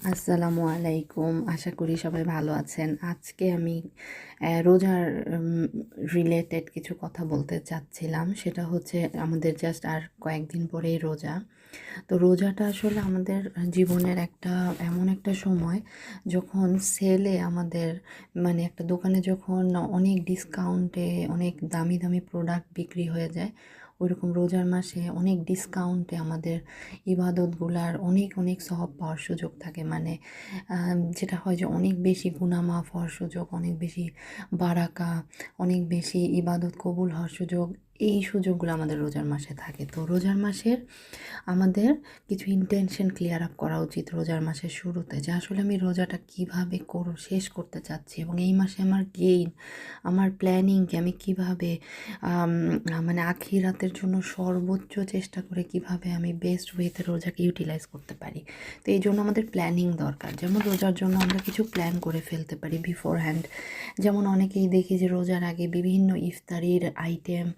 আসসালামু আলাইকুম। আশা করি সবাই ভালো আছেন। আজকে আমি রোজার রিলেটেড কিছু কথা বলতে চাচ্ছিলাম। সেটা হচ্ছে আমাদের জাস্ট আর কয়েকদিন পরেই রোজা। তো রোজাটা আসলে আমাদের জীবনের এমন একটা সময় যখন সেলে আমাদের একটা দোকানে যখন অনেক ডিসকাউন্টে অনেক দামি দামি প্রোডাক্ট বিক্রি হয়ে যায়, ওইরকম রোজার মাসে অনেক ডিসকাউন্টে আমাদের ইবাদতগুলার অনেক অনেক সওয়াব পাওয়ার সুযোগ থাকে। যেটা হয় যে অনেক বেশি গুনাহ মাফ হওয়ার সুযোগ, অনেক বেশি বারাকা, অনেক বেশি ইবাদত কবুল হওয়ার সুযোগ, এই সুযোগগুলো আমাদের রোজার মাসে থাকে। তো রোজার মাসের আমাদের কিছু ইন্টেনশন ক্লিয়ার আপ করা উচিত রোজার মাসের শুরুতে, যে আসলে আমি রোজাটা কীভাবে শেষ করতে চাচ্ছি এবং এই মাসে আমার গেইন, আমার প্ল্যানিংকে আমি কীভাবে আখিরাতের জন্য সর্বোচ্চ চেষ্টা করে কিভাবে আমি বেস্ট ওয়েতে রোজাকে ইউটিলাইজ করতে পারি। তো এই জন্য আমাদের প্ল্যানিং দরকার। যেমন রোজার জন্য আমরা কিছু প্ল্যান করে ফেলতে পারি বিফোর হ্যান্ড। যেমন অনেকেই দেখি যে রোজার আগে বিভিন্ন ইফতারির আইটেম,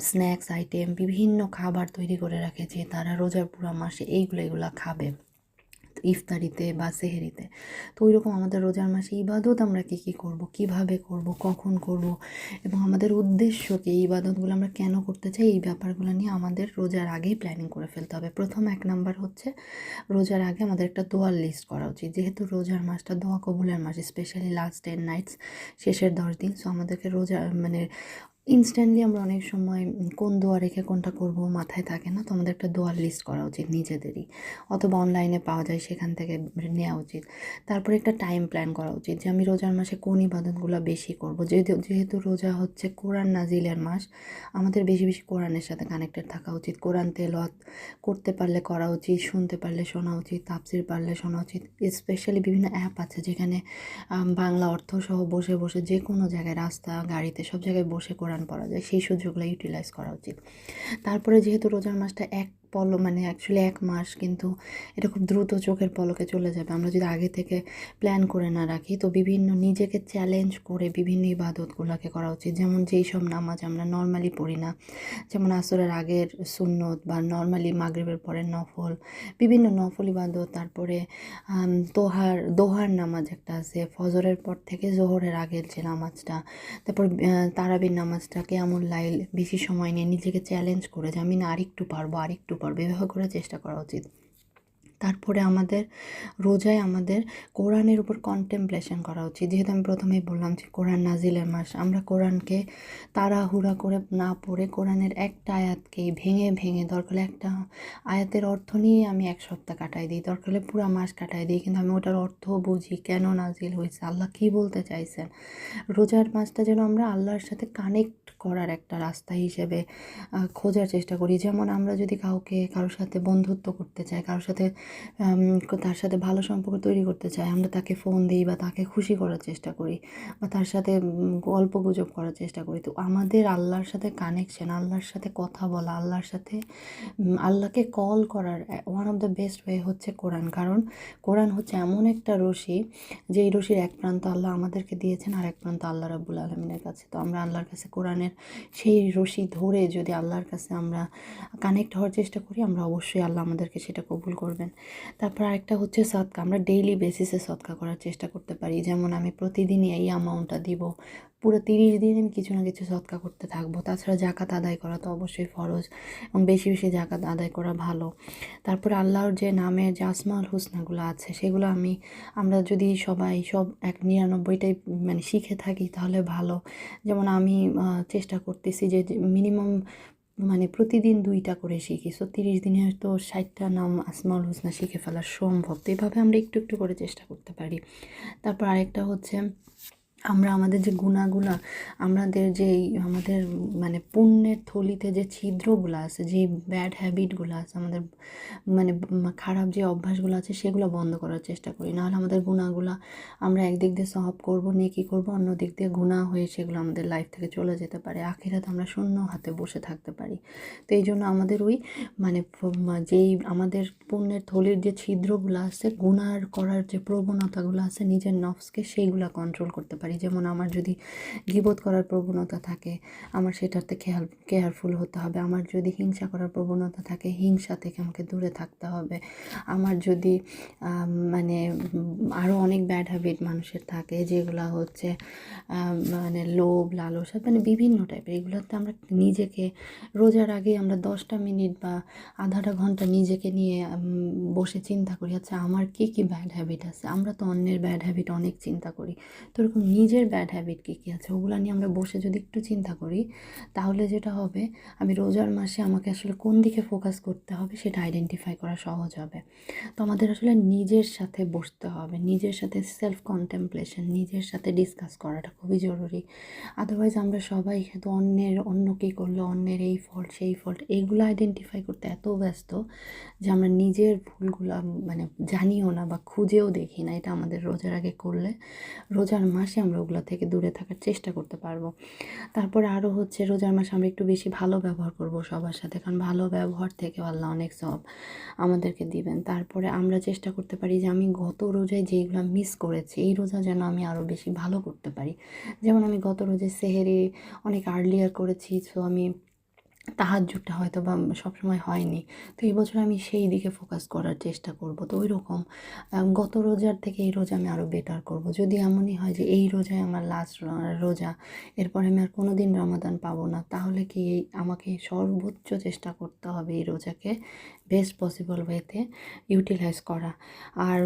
স্ন্যাক্স আইটেম, বিভিন্ন খাবার তৈরি করে রাখে যে তারা রোজার পুরো মাসে এগুলা খাবে ইফতারিতে বা সেহেরিতে। তো ওইরকম আমাদের রোজার মাসে ইবাদত আমরা কী করব, কিভাবে করব, কখন করব এবং আমাদের উদ্দেশ্য কি, এই ইবাদতগুলো আমরা কেন করতে চাই, এই ব্যাপারগুলো নিয়ে আমাদের রোজার আগেই প্ল্যানিং করে ফেলতে হবে। প্রথম 1 নাম্বার হচ্ছে রোজার আগে আমাদের একটা দোয়ার লিস্ট করা উচিত। যেহেতু রোজার মাসটা দোয়া কবুলের মাস, স্পেশালি লাস্ট 10 নাইটস, শেষের 10 দিন। সো আমাদেরকে রোজা ইনস্ট্যান্টলি আমরা অনেক সময় কোন দোয়া রেখে কোনটা করব মাথায় থাকে না। তো আমাদের একটা দোয়ার লিস্ট করা উচিত নিজেদেরই, অথবা অনলাইনে পাওয়া যায় সেখান থেকে নেওয়া উচিত। তারপরে একটা টাইম প্ল্যান করা উচিত যে আমি রোজার মাসে কোন ইবাদতগুলো বেশি করব। যেহেতু রোজা হচ্ছে কোরআন নাজিলের মাস, আমাদের বেশি বেশি কোরআনের সাথে কানেক্টেড থাকা উচিত। কোরআন তেলাওয়াত করতে পারলে করা উচিত, শুনতে পারলে শোনা উচিত, তাফসির পারলে শোনা উচিত। স্পেশালি বিভিন্ন অ্যাপ আছে যেখানে বাংলা অর্থ সহ বসে বসে যে কোনো জায়গায়, রাস্তা, গাড়িতে, সব জায়গায় বসে কোরআন পড়া যায়। সেই সুযোগগুলো ইউটিলাইজ করা উচিত। তারপরে যেহেতু রোজার মাসটা অ্যাকচুয়ালি 1 মাস, কিন্তু এটা খুব দ্রুত চোখের পলকে চলে যাবে আমরা যদি আগে থেকে প্ল্যান করে না রাখি। তো বিভিন্ন নিজেকে চ্যালেঞ্জ করে বিভিন্ন ইবাদতগুলোকে করা উচিত। যেমন যেই সব নামাজ আমরা নর্মালি পড়ি না, যেমন আসরের আগের সুন্নত বা নর্মালি মাগরিবের পরের নফল, বিভিন্ন নফল ইবাদত। তারপরে দোহার নামাজ একটা আছে, ফজরের পর থেকে জোহরের আগের যে নামাজটা। তারপর তারাবির নামাজটা, কিয়ামুল লাইল, বেশি সময় নিয়ে নিজেকে চ্যালেঞ্জ করে যে আমি না আরেকটু পারবো, এভাবে করে চেষ্টা করা উচিত। তারপরে রোজায় আমাদের কোরআনের উপর কন্টেমপ্লেশন করা উচিত। যেহেতু আমি প্রথমেই বললাম যে কোরআন নাজিলের মাস, আমরা কোরআনকে তাড়াহুড়া করে না পড়ে কোরআনের একটা আয়াতকেই ভেঙে ভেঙে, দরকার হলে একটা আয়াতের অর্থ নিয়ে আমি 1 সপ্তাহ কাটাই দিই, দরকার হলে পুরো মাস কাটাই দিই, কিন্তু আমি ওটার অর্থ বুঝি, কেন নাজিল হয়েছে, আল্লাহ কী বলতে চাইছেন। রোজার মাসটা যেন আমরা আল্লাহর সাথে কানেক্ট করার একটা রাস্তা হিসেবে খোঁজার চেষ্টা করি। যেমন আমরা যদি কারোর সাথে বন্ধুত্ব করতে চাই, তার সাথে ভালো সম্পর্ক তৈরি করতে চাই, আমরা তাকে ফোন দিই বা তাকে খুশি করার চেষ্টা করি বা তার সাথে গল্প গুজব করার চেষ্টা করি। তো আমাদের আল্লাহর সাথে কানেকশন, আল্লাহর সাথে কথা বলা, আল্লাহকে কল করার one of the best way হচ্ছে কোরআন। কারণ কোরআন হচ্ছে এমন একটা রশি, যেই রশির এক প্রান্ত আল্লাহ আমাদেরকে দিয়েছেন আর এক প্রান্ত আল্লাহ রাব্বুল আলামিনের কাছে। তো আমরা আল্লাহর কাছে কোরআনের সেই রশি ধরে যদি আল্লাহর কাছে আমরা কানেক্ট হওয়ার চেষ্টা করি, আমরা অবশ্যই আল্লাহ আমাদেরকে সেটা কবুল করবেন। তারপর আরেকটা হচ্ছে সদকা। আমরা ডেইলি বেসিসে সদকা করার চেষ্টা করতে পারি। যেমন আমি প্রতিদিনই এই অ্যামাউন্টটা দিব, পুরো 30 দিন আমি কিছু না কিছু সদকা করতে থাকবো। তাছাড়া জাকাত আদায় করা তো অবশ্যই ফরজ, এবং বেশি বেশি জাকাত আদায় করা ভালো। তারপরে আল্লাহর যে নামের যে আসমাউল হুসনাগুলো আছে, সেগুলো আমরা যদি সবাই 99টাই শিখে থাকি তাহলে ভালো। যেমন আমি চেষ্টা করতেছি যে মিনিমাম প্রতিদিন 2টা করে শিখি। সো 30 দিনে হয়তো 60টা নাম আসমাউল হুসনা শিখে ফেলা সম্ভব। তো এইভাবে আমরা একটু একটু করে চেষ্টা করতে পারি। তারপর আরেকটা হচ্ছে আমরা আমাদের যে গুণাগুলা, আমাদের পুণ্যের থলিতে যে ছিদ্রগুলো আছে, যে ব্যাড হ্যাবিটগুলো আছে, আমাদের খারাপ যে অভ্যাসগুলো আছে, সেগুলো বন্ধ করার চেষ্টা করি। নাহলে আমাদের গুণাগুলা আমরা একদিক দিয়ে সওয়াব করবো, নেকি করবো, অন্য দিক দিয়ে গুনাহ হয়ে সেগুলো আমাদের লাইফ থেকে চলে যেতে পারে। আখিরাতে আমরা শূন্য হাতে বসে থাকতে পারি। তো এই জন্য আমাদের যেই আমাদের পুণ্যের থলির যে ছিদ্রগুলো আছে, গুনাহ করার যে প্রবণতাগুলো আছে, নিজের নফসকে সেইগুলো কন্ট্রোল করতে পারি। যেমন আমার যদি গীবত করার প্রবণতা থাকে, আমার সেটাতে কেয়ারফুল হতে হবে। আমার যদি হিংসা করার প্রবণতা থাকে, হিংসা থেকে আমাকে দূরে থাকতে হবে। আমার যদি আরও অনেক ব্যাড হ্যাবিট মানুষের থাকে, যেগুলো হচ্ছে মানে লোভ, লালসা, মানে বিভিন্ন টাইপের। এগুলোতে আমরা নিজেকে রোজার আগে আমরা 10টা মিনিট বা আধাটা ঘন্টা নিজেকে নিয়ে বসে চিন্তা করি, আচ্ছা আমার কী কী ব্যাড হ্যাবিট আছে। আমরা তো অন্যের ব্যাড হ্যাবিট অনেক চিন্তা করি, তো এরকম নিজের ব্যাড হ্যাবিট কী কী আছে ওগুলো নিয়ে আমরা বসে যদি একটু চিন্তা করি, তাহলে যেটা হবে, আমি রোজার মাসে আমাকে আসলে কোন দিকে ফোকাস করতে হবে সেটা আইডেন্টিফাই করা সহজ হবে। তো আমাদের আসলে নিজের সাথে বসতে হবে, নিজের সাথে সেলফ কন্টেমপ্লেশন, নিজের সাথে ডিসকাস করাটা খুবই জরুরি। আদারওয়াইজ আমরা সবাই শুধু অন্য কী করলো, অন্যের এই ফল্ট সেই ফল্ট, এইগুলো আইডেন্টিফাই করতে এত ব্যস্ত যে আমরা নিজের ভুলগুলো মানে জানিও না বা খুঁজেও দেখি না। এটা আমাদের রোজার আগে করলে রোজার মাসে আমরা ওগুলো থেকে দূরে থাকার চেষ্টা করতে পারবো। তারপরে আরও হচ্ছে রোজার মাসে আমরা একটু বেশি ভালো ব্যবহার করব সবার সাথে, কারণ ভালো ব্যবহার থেকে আল্লাহ অনেক সওয়াব আমাদেরকে দিবেন। তারপরে আমরা চেষ্টা করতে পারি যে আমি গত রোজায় যেইগুলো মিস করেছি, এই রোজা যেন আমি আরও বেশি ভালো করতে পারি। যেমন আমি গত রোজায় সেহেরি অনেক আর্লিয়ার করেছি, সো আমি তাহাজ্জুদটা হয়তো বা সবসময় হয়নি, তো এই বছর আমি সেই দিকে ফোকাস করার চেষ্টা করব। তো ওই রকম গত রোজার থেকে এই রোজা আমি আরও বেটার করব। যদি এমনই হয় যে এই রোজায় আমার লাস্ট রোজা, এরপর আমি আর কোনো দিন রমাদান পাবো না, তাহলে কি আমাকে সর্বোচ্চ চেষ্টা করতে হবে এই রোজাকে বেস্ট পসিবল ওয়েতে ইউটিলাইজ করা। আর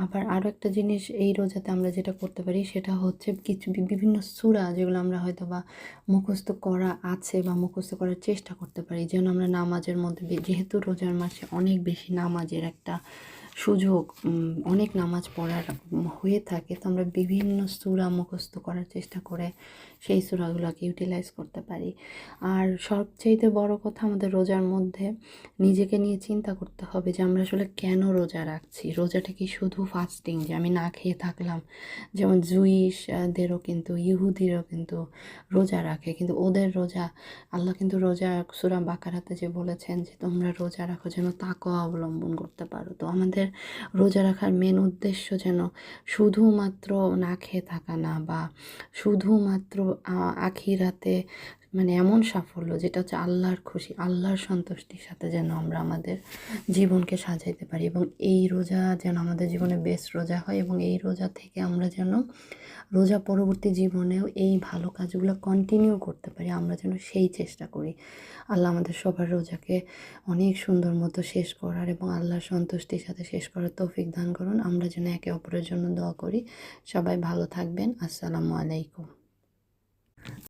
আবার আরও একটা জিনিস এই রোজাতে আমরা যেটা করতে পারি সেটা হচ্ছে কিছু বিভিন্ন সূরা যেগুলো আমরা হয়তো বা মুখস্থ করা আছে বা মুখস্থ করার চেষ্টা করতে পারি, যেন আমরা নামাজের মধ্যে যেহেতু রোজার মাসে অনেক বেশি নামাজের একটা সুযোগ, অনেক নামাজ পড়ার হয়ে থাকে, তো আমরা বিভিন্ন সূরা মুখস্থ করার চেষ্টা করে সেই সূরাগুলোকে ইউটিলাইজ করতে পারি। আর সবচেয়ে বড় কথা, আমাদের রোজার মধ্যে নিজেকে নিয়ে চিন্তা করতে হবে যে আমরা আসলে কেন রোজা রাখছি। রোজাটা কি শুধু ফাস্টিং, যে আমি না খেয়ে থাকলাম? যেমন জুইশদেরও কিন্তু, ইহুদিরও কিন্তু রোজা রাখে, কিন্তু ওদের রোজা, আল্লাহ কিন্তু রোজা সূরা বাকারাতে যে বলেছেন যে তোমরা রোজা রাখো যেন তাকওয়া অবলম্বন করতে পারো। তো আমাদের রোজা রাখার মেন উদ্দেশ্য যেন শুধুমাত্র না খেয়ে থাকা না, বা শুধুমাত্র আখিরাতে মানে এমন সাফল্য যেটা হচ্ছে আল্লাহর খুশি, আল্লাহর সন্তুষ্টির সাথে যেন আমরা আমাদের জীবনকে সাজাইতে পারি, এবং এই রোজা যেন আমাদের জীবনে বেস্ট রোজা হয়, এবং এই রোজা থেকে আমরা যেন রোজা পরবর্তী জীবনেও এই ভালো কাজগুলো কন্টিনিউ করতে পারি, আমরা যেন সেই চেষ্টা করি। আল্লাহ আমাদের সবার রোজাকে অনেক সুন্দর মতো শেষ করার এবং আল্লাহর সন্তুষ্টির সাথে শেষ করার তৌফিক দান করুন। আমরা যেন একে অপরের জন্য দোয়া করি। সবাই ভালো থাকবেন। আসসালামু আলাইকুম।